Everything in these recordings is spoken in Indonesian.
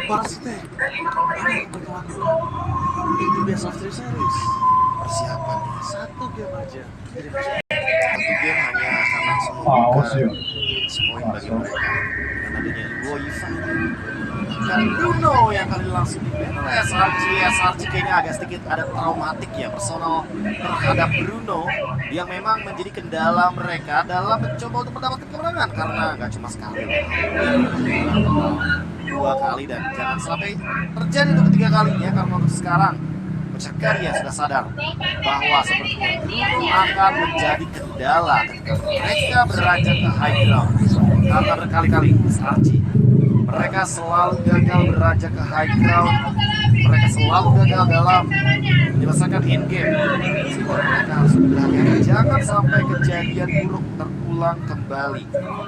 balas teh. Ada yang mereka lakukan. Ini Best of 3 series. Persiapan dia. Satu game aja. Jadi Satu game hanya akan langsung membuka poin bagi mereka. Dengan adanya Luoyifa dan Bruno yang kali langsung di-ban oleh SRG. SRG kayaknya agak sedikit ada traumatik ya personal terhadap Bruno yang memang menjadi kendala mereka dalam mencoba untuk mendapatkan kemenangan karena gak cuma sekali, dua kali dan jangan sampai terjadi untuk ketiga kalinya karena untuk sekarang Bercakaria sudah sadar bahwa sepertinya Bruno akan menjadi kendala ketika mereka beranjak ke high ground karena berkali-kali SRG mereka selalu gagal beranjak ke high ground, mereka selalu gagal dalam menyelesaikan end game sehingga mereka harus berhati-hati jangan sampai kejadian buruk terulang kembali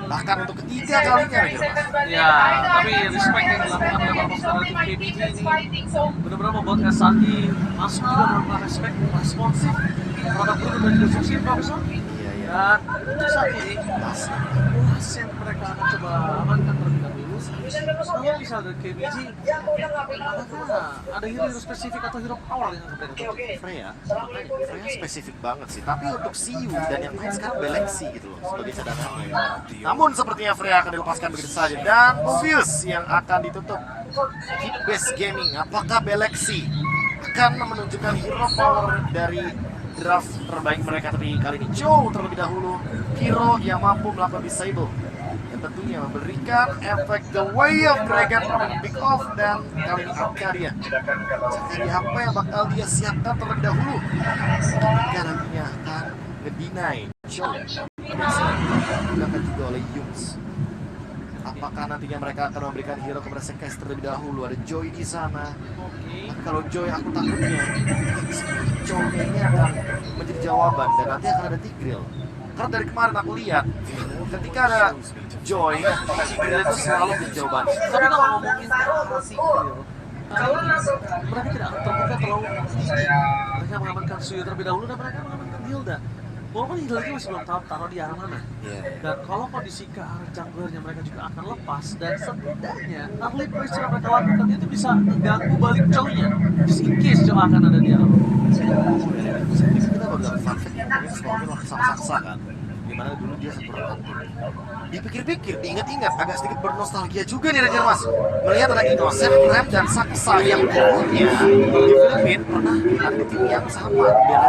bahkan untuk ketiga kalinya ya Mas. ya, tapi respect yang dilakukan oleh Marcos Narrative KBG ini benar-benar membuat SRG masuk juga melakukan respect responsif terhadap Bruno dan juga Susi Profesor. Dan untuk saat ini las yang mereka akan coba amankan terlebih dahulu. Kalau bisa dari KBG, apakah ada hero spesifik atau hero power yang akan mereka pakai? Freya spesifik banget sih. Tapi untuk Siyu dan yang lain sekarang Beleksi gitu loh sebagai cadangannya. Namun sepertinya Freya akan dilepaskan begitu saja dan Mobius yang akan ditutup. Hit Base Gaming, apakah Beleksi akan menunjukkan hero power dari draft terbaik mereka tapi kali ini Joe terlebih dahulu hero yang mampu melakukan disable dan tentunya memberikan efek The Way of Dragon Big Off dan kali ini Arcadia. Jadi apa yang bakal dia siapkan terlebih dahulu ketika nantinya akan ngedinai Joe digunakan juga oleh Yums. Apakah nantinya mereka akan memberikan hero kepada Sekes terlebih dahulu? Ada Joy di sana. Tapi kalau Joy aku takutnya Joy ini akan menjadi jawaban dan nanti akan ada Tigreal. Karena dari kemarin aku lihat ketika ada Joy, Tigreal itu selalu menjadi jawaban. Tapi kalau ngomongin Tigreal, mereka tidak akan terbuka terlalu tinggi. Mereka mengamankan Suyo terlebih dahulu dan mereka mengamankan Hilda. Walaupun Hilda masih belum tahu taruh di arah mana. Dan kalau kondisi ke arah junglernya mereka juga akan lepas dan setidaknya early pressure yang mereka lakukan itu bisa mengganggu balik Chow-nya. Just in case Chow akan ada di arah. Kita baru dapat fun fact yang ngomongin sama Saksa kan, dimana dulu dia sempat dipikir-pikir, diingat-ingat agak sedikit bernostalgia juga nih Raja Mas melihat ada Innocent, Rem, dan Saksa yang dulunya di Filipina pernah ada di tim yang sama belanya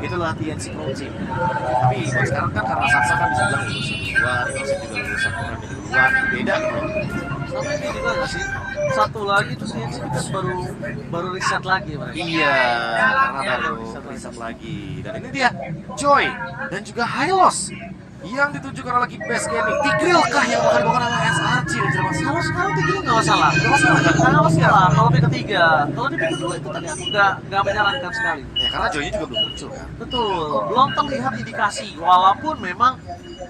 itulah TNC Pro Team. Tapi buat sekarang kan karena Saksa kan bisa bilang lulusan duluan, Innocent juga lulusan Rem duluan, beda gitu loh. Sama ini juga nggak sih? Satu lagi tuh TNC kan baru riset lagi mereka. Iya, karena baru riset lagi. Dan ini dia Joy dan juga Hylos yang ditunjukkan oleh Best Gaming. Tigreal kah yang akan dibawa oleh SRG? Kalau sekarang Tigreal nggak masalah. Nggak masalah. Kalau pick ketiga, kalau di pick kedua itu tadi aku nggak menyarankan sekali. Ya karena Joy-nya juga belum muncul kan. Betul, belum terlihat indikasi. Walaupun memang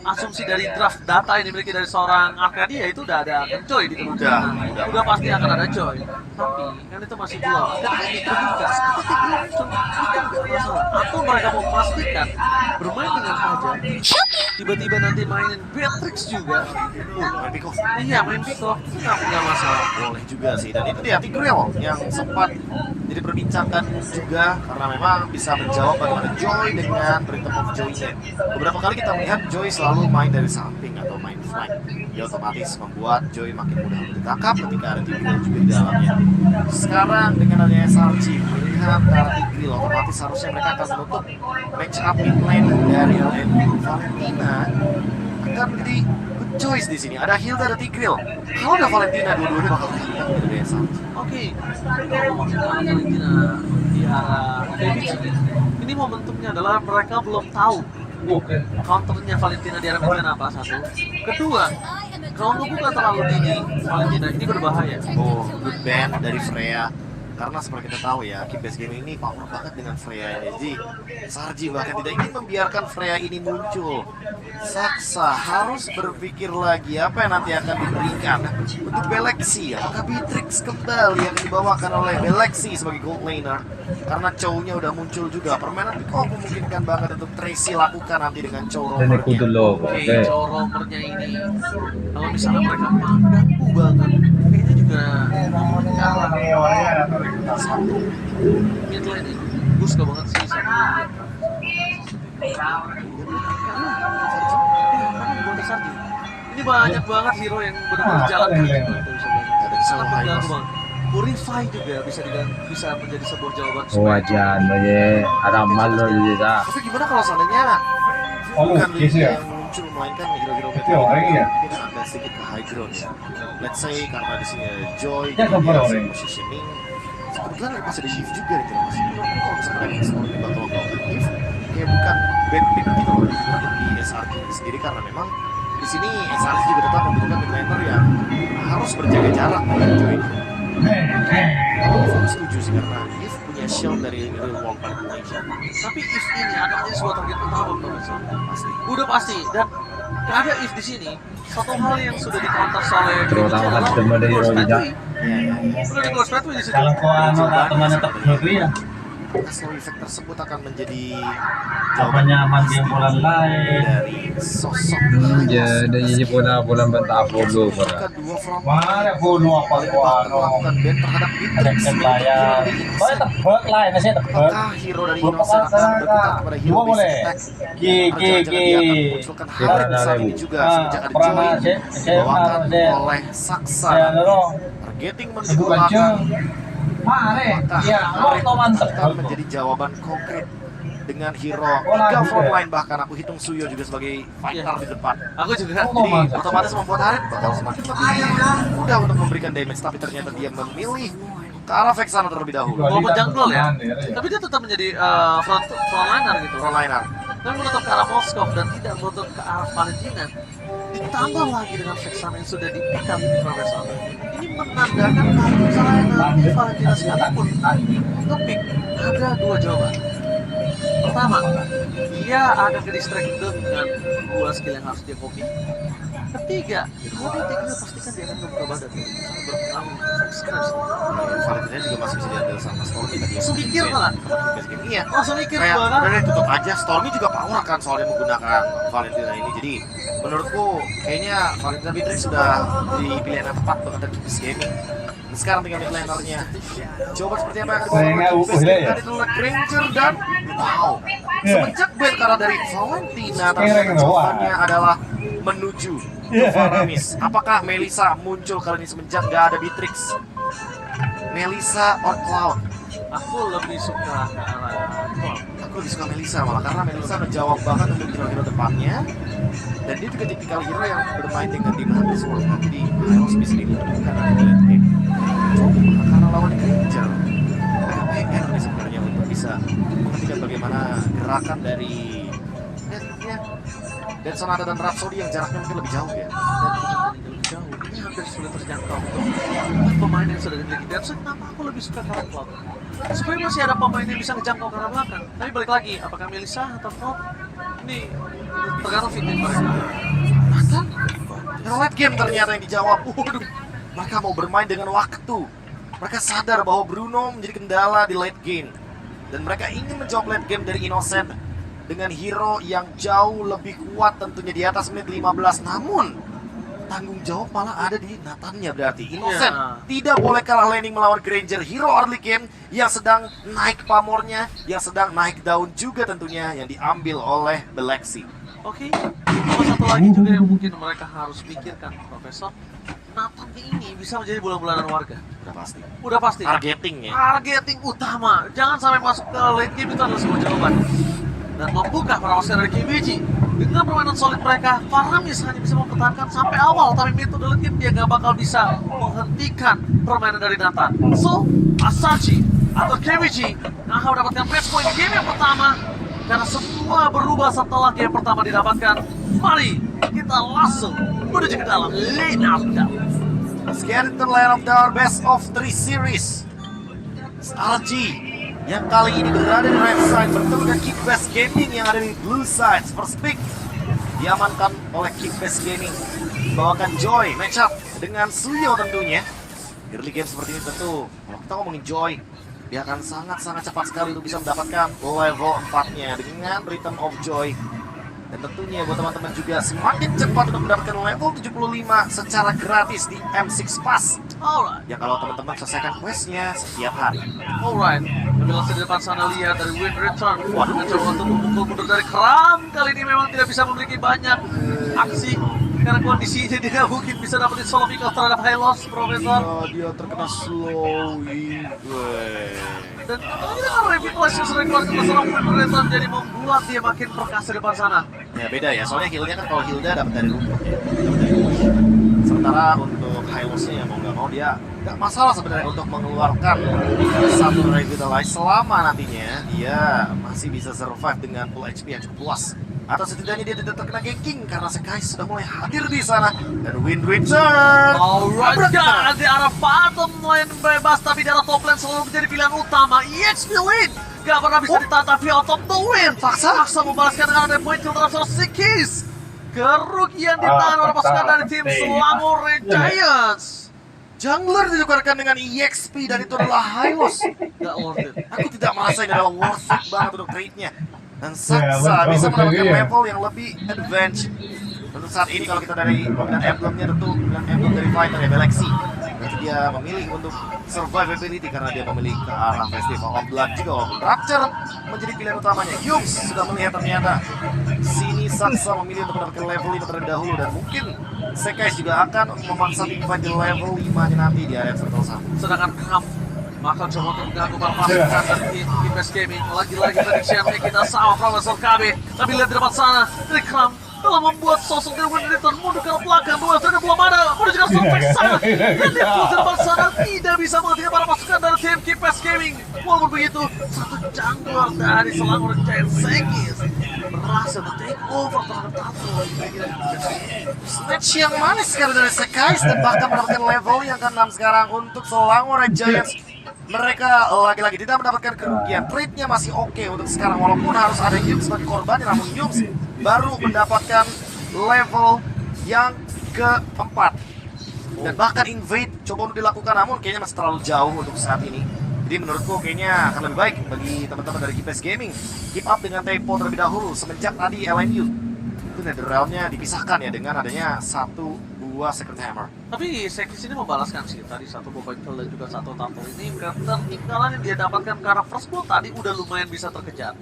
asumsi dari draft data yang dimiliki dari seorang Arcadia itu udah ada Joy di kemungkinan. Udah pasti akan ada Joy. Tapi kan itu masih belum. Ketika ini terbuka, atau mereka mau pastikan bermain dengan Fajar, tiba-tiba nanti mainin Beatrix juga. Main pick off. Iya, main pick off itu nggak masalah. Boleh juga sih. Dan itu dia Tigreal yang sempat jadi perbincangan juga karena memang bisa menjawab bagaimana Joy dengan Rhythm of Joy-nya. Beberapa kali kita melihat Joy selalu main dari samping atau main flank. Dia otomatis membuat Joy makin mudah untuk ditangkap ketika ada Tigreal juga di dalamnya. Sekarang dengan adanya SRG melihat ke arah Tigreal, otomatis harusnya mereka akan menutup match up mid lane dari LNU. Valentina akan menjadi good choice di sini. Ada Hilda, ada Tigreal. Kalau ada Valentina, dua-duanya bakal terhadap dari SRG. Oke, kalau ngomongin Valentina di arah KBG, ini momentumnya adalah mereka belum tahu counternya Valentina di arah Valentina apa satu. Kedua, kalau ngebuka terlalu tinggi Valentina ini berbahaya. Oh, good ban dari Freya. Karena seperti kita tahu ya, Best Gaming ini power banget dengan Freya ini. Jadi Sarji bahkan tidak ingin membiarkan Freya ini muncul. Saksa harus berpikir lagi apa yang nanti akan diberikan untuk Beleksi. Apakah Beatrix kembali yang dibawakan oleh Beleksi sebagai gold laner? Karena Chow-nya udah muncul juga. Permainan pick off memungkinkan banget untuk Tracy lakukan nanti dengan Chow roamernya. Oke, Chow roamernya ini kalau misalnya mereka mengganggu banget, kayaknya juga satu. Mid lane ini gue suka banget sih sama ini banyak banget hero yang benar-benar jalan kaki gitu bisa bilang. Ada di Sangat Solo High mengganggu Pass. banget. Purify juga bisa menjadi sebuah jawaban. Wajan ye ramal lo juga. Tapi gimana kalau seandainya bukan Link yang muncul melainkan hero-hero meta mungkin ada sedikit ke high ground ya. Let's say karena di sini ada Joy, kemudian positioning. Kebetulan masih ada Shift juga nih mas. Kalau misalnya ada Storm di bakal melakukan Shift, kayak bukan bad pick gitu loh untuk di SRQ sendiri karena memang di sini SRQ juga tetap membutuhkan mid laner yang harus berjaga jarak dengan Joy. Aku setuju sih karena If punya shield dari real world manipulation. Tapi If ini akan menjadi sebuah target utama Profesor. Pasti. Udah pasti dan ada If di sini satu hal yang sudah di-counter oleh Terutama kan teman dari Hero juga. Sudah di close pathway di situ. Kalau kau anu temannya tak negeri ya, Slow effect tersebut akan menjadi apanya mandi yang bola lain. dari sosok Jadi puna bulan bantah follow pada. kedua front Mana bunuh apa kau anu? melakukan ban terhadap Bitrix Ada layar. Kau yang tebak lah, nasi tebak. apakah hero dari Innocent akan berputar kepada hero Dua boleh. basic attack Ki Jangan-jangan dia akan memunculkan hal yang saat ini juga semenjak ada Perang Joy dibawakan saya oleh Saksa dorong. targeting menuju Ibu belakang kancing. Mare, ya, waktu mantep. akan menjadi jawaban konkret dengan hero Oh, 3 lagu frontline bahkan aku hitung Suyo juga sebagai fighter Iya. di depan. Aku juga. Oh, Jadi mantap. otomatis membuat Harit bakal semakin lebih mudah untuk memberikan damage, tapi ternyata dia memilih ke arah Vexana terlebih dahulu. Walaupun jungle ya, Ya. tapi dia tetap menjadi frontliner gitu. Frontliner. Tapi menutup ke arah Moskov dan tidak menutup ke arah Valentina. Ditambah lagi dengan Vexana yang sudah dipikap di Profesor. Ini menandakan kalau misalnya nanti Valentina sekalipun ngepick ada dua jawaban. Pertama, dia akan ke distract dengan dua skill yang harus dia copy. Ketiga, kalau dia take kill pastikan dia akan membuka badan sangat berpengaruh untuk Vexana. Valentina juga masih bisa diambil sama Stormy tadi. Langsung mikir nggak? Iya. Langsung mikir Kayak banget. udah deh, tutup aja. Stormy juga power kan soalnya menggunakan Valentina ini. Jadi menurutku kayaknya Valentina Bitrix sudah di pilihan yang tepat untuk dari Kipis Gaming. Dan sekarang tinggal mid lanernya. Coba seperti apa yang akan dibawa oleh Kipis Gaming. Tadi dulu Granger dan wow. Semenjak ban karena dari Valentina ternyata jawabannya adalah menuju ke Faramis. Apakah Melissa muncul kali ini semenjak gak ada Bitrix? Melissa or Cloud? Aku lebih suka ke arah Cloud. Aku lebih suka Melissa malah karena Melissa menjawab banget untuk hero-hero depannya dan dia juga tipikal hero yang bermain dengan demand sword kan, jadi harus bisa dibutuhkan di late game. Cuma karena lawan Granger agak PR nih sebenarnya untuk bisa menghentikan bagaimana gerakan dari dan Sonata dan Rhapsody yang jaraknya mungkin lebih jauh ya. Dan jauh, ini hampir sulit terjangkau untuk pemain yang sudah dimiliki. Dan kenapa aku lebih suka ke arah Cloud? Supaya masih ada pemain yang bisa ngejangkau ke arah belakang. Tapi balik lagi, apakah Melissa atau Cloud? Ini tergantung fitnya mereka. Bahkan yang late game ternyata yang dijawab. Waduh, mereka mau bermain dengan waktu. Mereka sadar bahwa Bruno menjadi kendala di late game dan mereka ingin menjawab late game dari Innocent dengan hero yang jauh lebih kuat tentunya di atas menit 15. Namun tanggung jawab malah ada di Nathannya berarti. Innocent tidak boleh kalah laning melawan Granger, hero early game yang sedang naik pamornya, yang sedang naik daun juga tentunya yang diambil oleh Belexi. Oke, sama satu lagi juga yang mungkin mereka harus pikirkan, Profesor. Nathan ini bisa menjadi bulan-bulanan warga. Udah pasti. Udah pasti. Targeting ya. Targeting utama. Jangan sampai masuk ke late game itu adalah sebuah jawaban. Dan membuka para roster dari KBG. Dengan permainan solid mereka, Faramis hanya bisa mempertahankan sampai awal, tapi mid to the late game dia nggak bakal bisa menghentikan permainan dari Nathan. So, Asachi atau KBG akan mendapatkan match point di game yang pertama. Karena semua berubah setelah game pertama didapatkan. Mari kita langsung menuju ke dalam lane of down. Let's get into Lane of Our Best of 3 Series. RG yang kali ini berada di right side bertemu dengan Kickbass Gaming yang ada di blue side. First pick diamankan oleh Kickbass Gaming, membawakan Joy match up dengan Suyo tentunya. Early game seperti ini tentu kalau kita ngomongin Joy, dia akan sangat-sangat cepat sekali untuk bisa mendapatkan level 4-nya dengan Return of Joy. Dan tentunya buat teman-teman juga semakin cepat untuk mendapatkan level 75 secara gratis di M6 Pass. Alright. Ya kalau teman-teman selesaikan questnya setiap hari. Alright, penjelasan di depan sana lihat dari Wind Return. Waduh, mencoba untuk memukul mundur dari Kram. Kali ini memang tidak bisa memiliki banyak aksi karena kondisinya tidak mungkin bisa dapetin solo pick off terhadap Hylos, Profesor. Oh, dia terkena slow Dan ini dengan revitalize yang sering keluar ke seorang Wind Return jadi membuat dia makin perkasa di depan sana. Ya beda ya, soalnya healnya kan kalau Hilda dapat dari rumput ya. Sementara untuk Hylosnya ya mau nggak mau dia nggak masalah sebenarnya untuk mengeluarkan satu revitalize selama nantinya dia masih bisa survive dengan full HP yang cukup luas. Atau setidaknya dia tidak terkena ganking karena Sekai sudah mulai hadir di sana dan Wind Return. Alright, dan di arah bottom lane bebas tapi di arah top lane selalu menjadi pilihan utama. EXP Lin gak pernah bisa ditahan tapi out of the win. Paksa membalaskan dengan ada point kill terhadap Sikis. Kerugian ditahan oleh pasukan dari tim Selangor Giants. Jungler ditukarkan dengan EXP dan itu adalah Hylos. Gak worth it. Aku tidak merasa ini adalah worth it banget untuk trade-nya. Dan Saksa bisa mendapatkan level yang lebih advance. Untuk saat ini kalau kita dari dan emblemnya tentu dengan emblem dari fighter ya Galaxy. Berarti dia memilih untuk survivability karena dia memilih ke arah Festival of Blood juga walaupun Rapture menjadi pilihan utamanya. Yums sudah melihat ternyata sini Saksa memilih untuk mendapatkan level 5 terlebih dahulu dan mungkin Sekai juga akan memaksa invade di level 5-nya nanti di area Circle 1. Sedangkan Kram maka coba untuk mengganggu para pasukan dari tim PES Gaming. Lagi-lagi prediksinya kita sama Profesor KB. Tapi lihat di depan sana, dari Kram telah membuat sosok dari Wind Return mundur ke pelakan. Sudah belum ada, menuju ke sampai sana. Dan dia di depan sana tidak bisa menghentikan para pasukan dari tim PES Gaming. Walaupun begitu, satu jungler dari Selangor Giants Sekis berhasil take over terhadap Tato. Match yang manis sekali dari Sekai dan bahkan mendapatkan level yang ke-6 sekarang untuk Selangor Giants. Mereka lagi-lagi tidak mendapatkan kerugian. Trade-nya masih oke untuk sekarang walaupun harus ada Yums sebagai korban, namun Yums baru mendapatkan level yang keempat. Dan bahkan invade coba untuk dilakukan namun kayaknya masih terlalu jauh untuk saat ini. Jadi menurutku kayaknya akan lebih baik bagi teman-teman dari PES Gaming keep up dengan tempo terlebih dahulu semenjak tadi LNU itu Netherrealm-nya dipisahkan ya dengan adanya 1-2 Second Hammer. Tapi Sekis ini membalaskan sih tadi satu Boba Kill dan juga satu Tato ini karena tinggalan yang dia dapatkan karena first blood tadi udah lumayan bisa terkejar.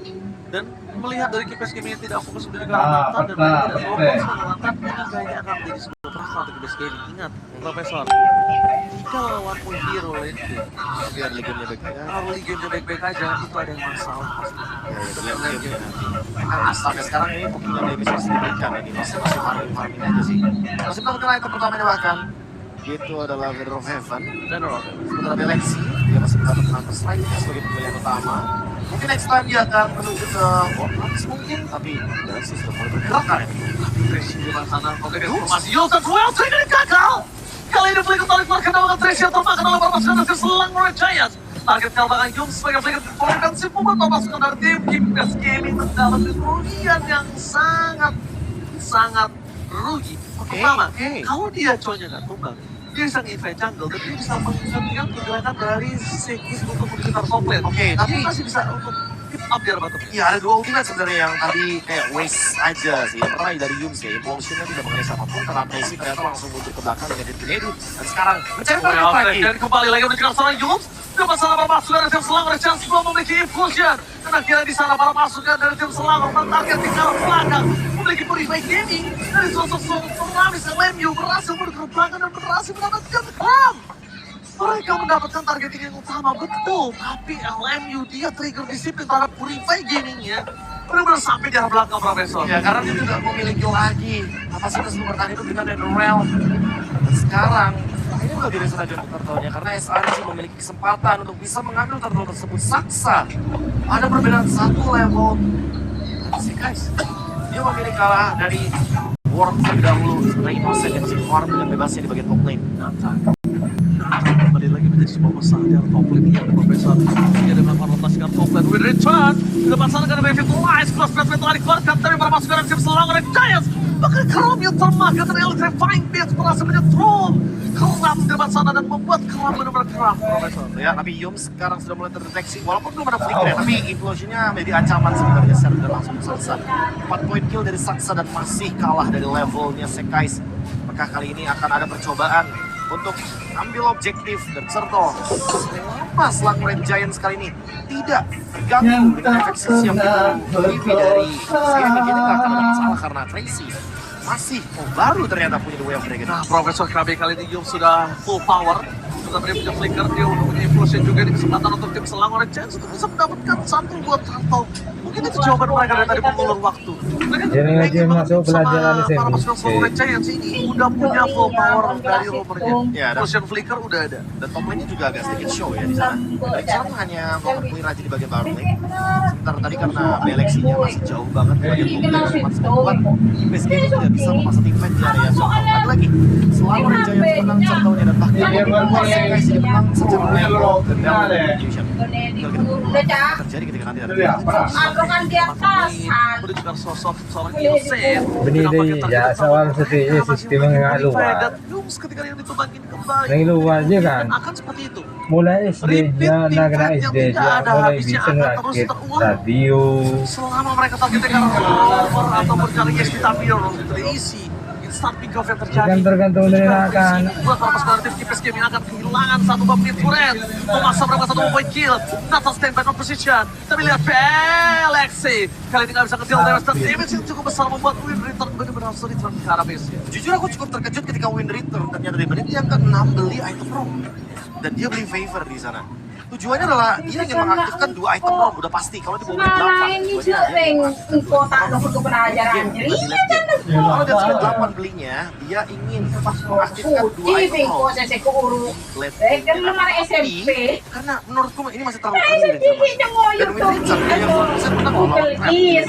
Dan melihat dari PES Gaming yang tidak fokus menjadi karena Nathan dan mereka tidak fokus dengan Nathan, ini kayaknya akan menjadi sebuah perasaan untuk PES Gaming. Ingat, Profesor, jika lawanmu hero lane game, Biar legionnya baik-baik aja. kalau legionnya baik-baik aja, itu ada yang masalah pasti. Ya, legionnya nanti. Sampai sekarang ini Pokemon Davis masih diberikan ini masih farming aja sih. Masih mendapatkan item pertamanya bahkan. Itu adalah Veil of Heaven. Dan Sementara Galaxy dia masih mendapatkan Strike sebagai pilihan utama. Mungkin next time dia akan menuju ke Warlands mungkin, tapi Galaxy sudah mulai bergerak kan ya. Tracy di depan sana, oke, informasi Yultan Well Trigger gagal! Kali ini Flicker tarik keluarkan dengan Tracy yang termakan oleh para pasukan dari Selangor Giants. Target kalbangan Yums sebagai Flicker defensif membuat pasukan dari tim PES Gaming mengalami kerugian yang sangat rugi. Pertama, kalau dia cowoknya nggak tumbang, dia bisa nge-invade jungle dan dia bisa menghentikan pergerakan dari Sekis untuk mengejar top lane. Oke, tapi Dia masih bisa untuk keep up di arah bottom. iya ada dua ultimate sebenarnya yang tadi kayak waste aja sih. Yang pertama dari Yums ya, Impulsionnya tidak mengenai siapapun karena Tracy ternyata langsung muncul ke belakang dengan Dead dan sekarang mencari target lagi. Dan kembali lagi menuju seorang Yums. Dapat sana para pasukan dari tim Selangor Giants belum memiliki Impulsion. Dan akhirnya di sana para pasukan dari tim Selangor mentarget di arah belakang. Memiliki Purify Gaming dari sosok Tsunamis LMU berhasil menuju ke belakang dan berhasil mendapatkan Kram. Mereka mendapatkan targeting yang utama, betul. Tapi LMU dia trigger disiplin terhadap Purify Gaming-nya. Benar-benar sampai di arah belakang, Profesor. Ya karena dia tidak memiliki lagi kapasitas untuk bertahan hidup dengan Netherrealm. Dan sekarang ini lebih dari saja untuk turtle-nya karena SRC memiliki kesempatan untuk bisa mengambil turtle tersebut. Saksa ada perbedaan satu level. Dan si guys, dia memilih kalah dari Worm terlebih dahulu. Sebenarnya Innocent yang masih keluar dengan bebasnya di bagian top lane. Kembali lagi menjadi sebuah masalah di arah top lane yang Profesor. Dia dengan merotasikan top lane. With return, di depan sana karena Revitalize, cross breath telah dikeluarkan dari para pasukan dari tim Selangor Giants. Bahkan Kram yang termakan dari Electrifying Blades berhasil menyetrum Kram di depan sana dan membuat Kram benar-benar Kram, Profesor. Ya, tapi Yums sekarang sudah mulai terdeteksi walaupun belum ada flicker ya, tapi implosionnya menjadi ancaman sebenarnya secara tidak langsung Saksa. 4 point kill dari Saksa dan masih kalah dari levelnya Sekais. Apakah kali ini akan ada percobaan untuk ambil objektif dan Serto pas Slang Red Giants kali ini tidak terganggu dengan efek siap itu dari Gaming. Jadi nggak akan ada masalah karena Tracy masih baru ternyata punya The Way of Dragon. Nah, Profesor KB kali ini Yum sudah full power. Tetap dia punya flicker, dia udah punya impulsion juga di kesempatan untuk tim Selang Red Giants untuk bisa mendapatkan satu buat Karto. Mungkin itu jawaban mereka dari tadi mengulur waktu. Mereka Jadi pengen banget masuk sama pelajaran di para sini. pasukan Selang Red Giants ini udah punya full power dari rovernya. Ya, dan- Impulsion flicker udah ada. Dan top lane-nya juga agak sedikit show ya di sana. Baik sekarang hanya melakukan clear aja di bagian bottom lane. Sementara tadi karena Belexinya masih jauh banget di bagian top lane, otomatis membuat Base Game tidak bisa memasang teammate di area Serto. Lagi-lagi, selalu Red Giants menang Serto-nya dan bahkan membuat Sky sih menang secara level dan dapat contribution. Terjadi ketika nanti ada Abang di atas. Udah juga sosok seorang innocent. Benih Kenapa deh, kita ya, lihat soal sama seperti mereka masih sistem yang memiliki luar. private rooms ketika yang ditumbangin kembali. Yang luar aja kan. Akan seperti itu. Mulai SD-nya, negara SD-nya, mulai bisa ngerakit radio. Selama mereka targetnya karena rover ataupun kali yes kita mirror itu diisi. Instant pick off yang terjadi. Kan tergantung dari akan. Buat para pasukan tim Kipes Game yang akan kehilangan satu bom turret. Memaksa mereka satu point kill. Nathan stand back on position. Tapi lihat Alexi. Kali ini nggak bisa nge-deal damage dan damage yang cukup besar membuat Win Return benar-benar sulit return ke arah base. Jujur aku cukup terkejut ketika Win Return ternyata di menit yang ke-6 beli item room dan dia beli favor di sana. Tujuannya adalah dia ingin mengaktifkan 2 item room udah pasti kalau di bawah menit 8. Ini sering kota untuk pelajaran. Kalau di menit 8 belinya dia ingin mengaktifkan 2 item room. Late game. Kan nomor SMP. Karena menurutku ini masih terlalu kecil dan dan Win Return dia yang bisa menang lawan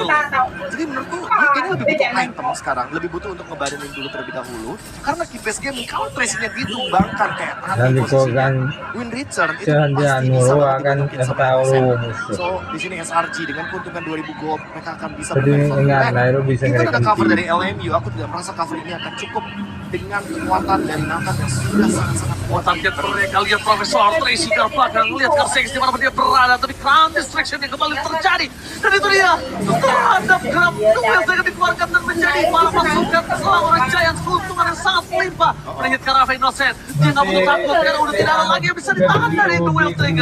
trap. Jadi menurutku dia kayaknya lebih butuh item sekarang, lebih butuh untuk ngebadanin dulu terlebih dahulu. Karena Kipes Game kalau tracingnya ditumbangkan kayak tadi Dan posisinya dikokan Win Return itu selanjutnya pasti bisa Nurul banget akan dimungkin sama tahu NSM. musuh. So di sini SRG dengan keuntungan 2000 gold mereka akan bisa Jadi bermain enggak, satu Nairo bisa itu ada ngerikan cover tim. dari LMU. Aku tidak merasa cover ini akan cukup dengan kekuatan dari Nathan yang sudah sangat-sangat kuat. Target mereka lihat Profesor Tracy ke belakang, lihat Karsex di mana dia berada, tapi crown distraction yang kembali terjadi. Dan itu dia terhadap Gram duel yang dikeluarkan dan menjadi para pasukan Selang Red Giants keuntungan yang sangat melimpah. Menghit Karafa Innocent, dia nggak butuh takut karena udah tidak ada lagi yang bisa ditahan dari duel trigger.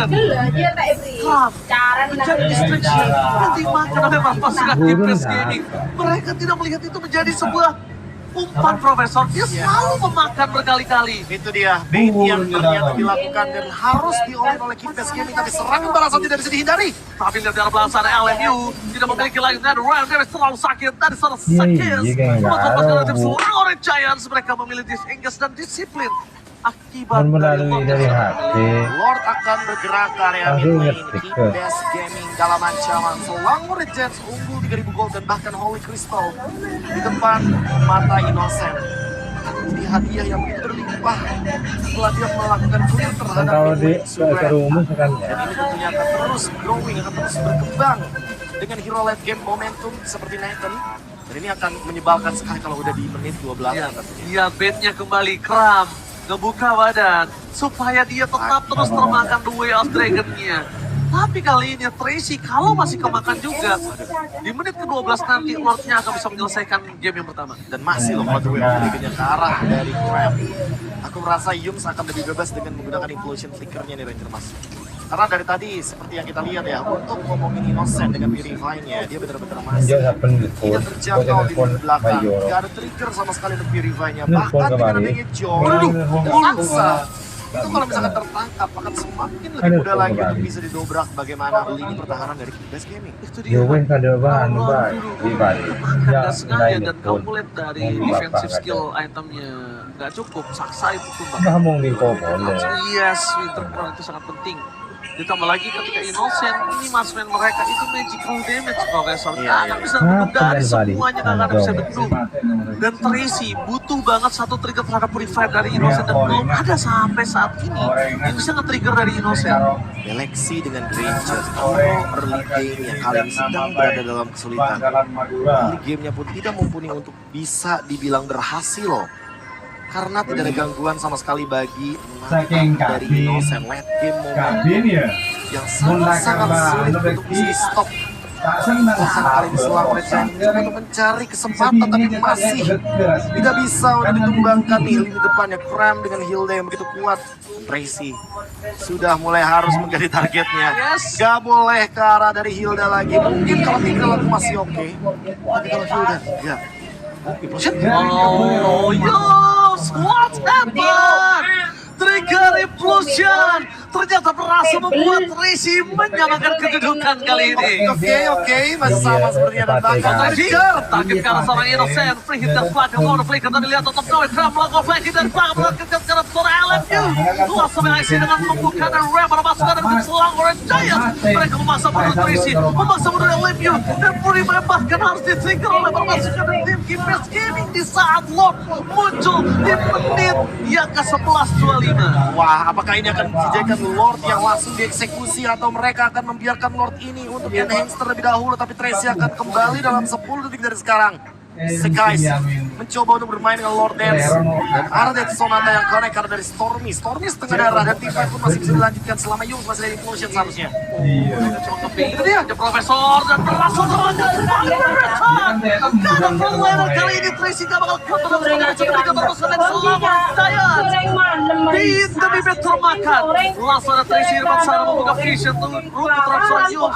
Menjadi distraction yang dimakan oleh para pasukan Kipes Gaming. Mereka tidak melihat itu menjadi sebuah umpan Profesor, dia selalu memakan berkali-kali. Itu dia bait yang ternyata dilakukan dan harus diolah oleh Kipes Gaming, tapi serangan balasan tidak bisa dihindari. Tapi lihat dari belakang sana LMU tidak memiliki lagi dan Ryan Davis terlalu sakit dari sana sakit. Iya, Membuat nggak pasukan tahu. tim Selang Red Giants mereka memilih disengage dan disiplin akibat Dan melalui dari HP. Lord akan bergerak ke area mid Aduh, lane. ngetik. Kipes Gaming dalam ancaman. Selang Red Giants unggul 3000 gold dan bahkan Holy Crystal di depan mata Innocent. Jadi hadiah yang begitu berlimpah setelah dia melakukan clear Dan terhadap kalau di mid lane secara umum kan dan ya. ini tentunya akan terus growing, akan terus berkembang dengan hero late game momentum seperti Nathan. Dan ini akan menyebalkan sekali kalau udah di menit 12 Ya, tentunya. dia bednya kembali kram, ngebuka badan supaya dia tetap terus termakan the way of dragon-nya. Tapi kali ini Tracy kalau masih kemakan juga di menit ke-12 nanti Lord-nya akan bisa menyelesaikan game yang pertama. Dan masih loh kalau duel ke arah dari Crab. Aku merasa Yums akan lebih bebas dengan menggunakan implosion flickernya nih Ranger Mas. Karena dari tadi seperti yang kita lihat ya, untuk ngomongin Innocent dengan Purify-nya, dia benar-benar masih Menjauh apa nelfon, tidak terjangkau di nelfon belakang. Mayor. Gak ada trigger sama sekali untuk Purify-nya. Nelfon Bahkan dengan kembali. adanya Joe, Waduh, paksa. Itu kalau misalkan tertangkap akan semakin lebih mudah lagi untuk bisa didobrak bagaimana lini pertahanan dari Kipes Gaming. Itu Yo wes kada bahan baik di balik. Ya, Nggak sengaja lain dan pun. kamu lihat dari Mau defensive bapak skill itemnya nggak cukup, saksa itu tuh Nggak mau di kopol deh. Yes, Winter Crown itu sangat penting. Ditambah lagi ketika Innocent, ini marksman mereka itu magical damage Profesor. Iya, Nggak iya. akan bisa bendung dari Nah, semuanya, nggak akan bisa bendung. Dan Tracy butuh banget satu trigger terhadap Purify dari Innocent dan belum ada sampai saat ini yang bisa nge-trigger dari Innocent. Galaxy dengan Granger, early game yang kali ini sedang berada dalam kesulitan. Early gamenya pun tidak mumpuni untuk bisa dibilang berhasil. Karena tidak ada gangguan sama sekali bagi Saking dari kabin. Innocent late game moment Kabin ya. yang sangat-sangat sulit untuk bisa di stop Tak senang Kali ini selang oleh Giants untuk mencari kesempatan tapi masih tidak bisa untuk ditumbangkan nih lini depannya. Cram dengan Hilda yang begitu kuat. Tracy sudah mulai harus menjadi targetnya. Gak boleh ke arah dari Hilda lagi. Mungkin kalau tinggal aku masih oke. Tapi kalau Hilda, ya. Implosion? Oh, yes! What happened? Trigger Implosion ternyata berhasil membuat Tracy menyamakan kedudukan kali ini. Oke, masih sama sepertinya dan bahkan Trigger target ke arah seorang Innocent. Free hit dan belakang corner flicker tadi lihat tetap Noe Cram melakukan flanking dari belakang menargetkan ke arah seorang LMU. Langsung mengisi dengan membuka dan Ram masukkan dan tim selang Orange Giants. Mereka memaksa mundur Tracy, memaksa mundur LMU dan Prima bahkan harus di-trigger oleh permasukan dari tim Keepers Gaming di saat Lord muncul di menit yang ke-11.25. wah, apakah ini akan dijadikan Lord yang langsung dieksekusi atau mereka akan membiarkan Lord ini untuk enhance terlebih dahulu, tapi Tracy akan kembali dalam 10 detik dari sekarang. Sekais mencoba untuk bermain dengan Lord Dance dan Ardet Sonata yang connect karena dari Stormy setengah darah dan tim fight pun masih bisa dilanjutkan selama Yung masih ada implosion seharusnya. Coba keping itu dia, ada Profesor dan berlangsung terlanjut kembali berreturn. Dan perlawanan kali ini Tracy gak bakal kuat terus ketika terus dan selamat Giants. Di demi bet termakan, langsung ada Tracy di depan sana membuka vision untuk terhadap Yung.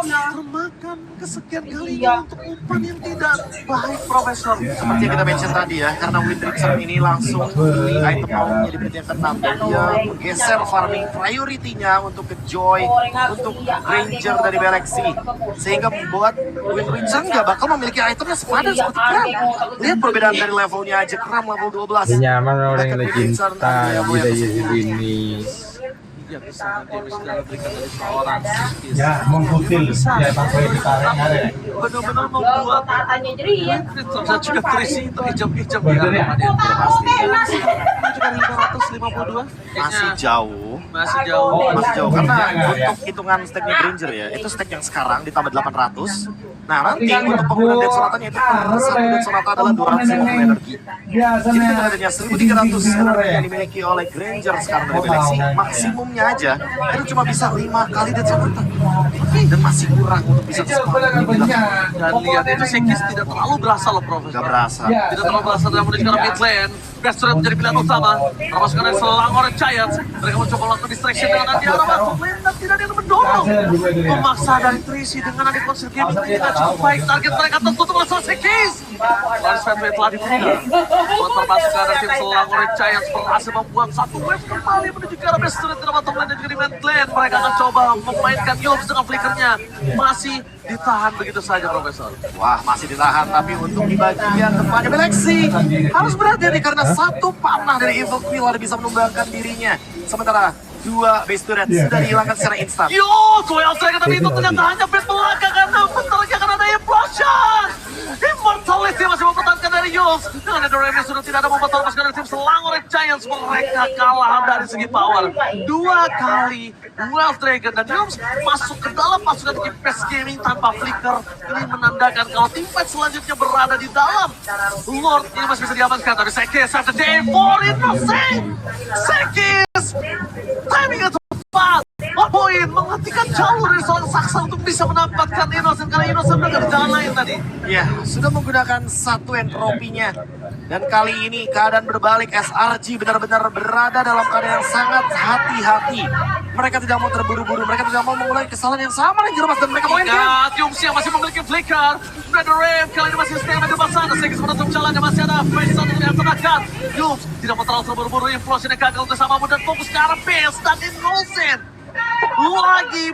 Termakan kesekian kalinya untuk umpan yang tidak baik Profesor. Seperti yang kita mention tadi ya, karena Windrickson ini langsung di item powernya di menit yang ke-6 dan dia menggeser farming priority-nya untuk ke Joy, untuk Ranger dari Galaxy, sehingga membuat Windrickson gak bakal memiliki itemnya sepadan seperti Cram. Lihat perbedaan dari levelnya aja, Cram level 12. Nyaman orang yang cinta gila ini. Iya, bisa nanti bisa diberikan dari seorang Ya, mengkutil. Ya, sampai ditarik ngaret. benar-benar membuat Tatanya jadi ya. dan juga Tracy terhijab-hijab di Bener ya? hadapan dia. Pasti Menunjukkan 552 masih jauh. masih jauh. Masih jauh Oh, karena jangan, ya. untuk hitungan stacknya Granger ya, itu stack yang sekarang ditambah 800. Nah nanti untuk penggunaan Dead Sonatanya itu per satu Dead Sonata adalah 250 energi. Jadi dengan adanya 1300 energi yang dimiliki oleh Granger sekarang dari Galaxy, maksimumnya aja itu cuma bisa 5 kali Dead Sonata. Dan masih kurang untuk bisa Iya, Dan lihat itu Sekis tidak terlalu berasa loh Profesor. Gak berasa. Tidak terlalu berasa dalam menuju ke mid lane. Bestret menjadi pilihan utama. Termasuk dari selang Orange Giants. Mereka mencoba melakukan distraction dengan nanti arah masuk lane dan tidak ada yang mendorong. Memaksa dari Tracy dengan adik konser gaming tidak cukup baik. Target mereka tertutup oleh Sekis. Lalu Svenway telah dibuka. Termasuk dari tim selang Orange Giants berhasil membuang satu wave kembali menuju ke arah Bestret di bottom lane dan juga di mid lane. Mereka akan coba memainkan Yobs dengan flickernya. Masih ditahan begitu saja Profesor. Wah masih ditahan, tapi untuk di bagian depannya Galaxy harus berhati-hati karena satu panah dari Evil Killer bisa menumbangkan dirinya. Sementara dua base turret sudah dihilangkan secara instan. Yo, Joel Dragon tapi itu ternyata hanya bed belakang karena bentarnya akan ada implosion. Immortality masih mempertahankan dari Yules. Dengan ada Remy sudah tidak ada membatal pasukan dari tim selang Orange Giants. Mereka kalah dari segi power. 2 kali Wild Dragon dan Yules masuk ke dalam pasukan Keepers Gaming tanpa flicker. Ini menandakan kalau tim fight selanjutnya berada di dalam Lord ini masih bisa diamankan. Tapi Sekis after day 4 innocent. Sekis timingnya tepat. Poin menghentikan jalur dari seorang Saksa untuk bisa menampatkan Innocent karena Innocent berada di jalan lain tadi. Ya, sudah menggunakan satu entropinya. Dan kali ini keadaan berbalik, SRG benar-benar berada dalam keadaan yang sangat hati-hati. Mereka tidak mau terburu-buru, mereka tidak mau mengulangi kesalahan yang sama dengan Jermas dan mereka mau endgame. Ingat, Yumsi yang masih memiliki flicker. Red Rave kali ini masih stay di depan sana. Sekis menutup jalannya, masih ada face untuk dilaksanakan. Yums tidak mau terlalu terburu-buru, implosion yang gagal untuk sama dan fokus ke arah base dan Innocent. Lagi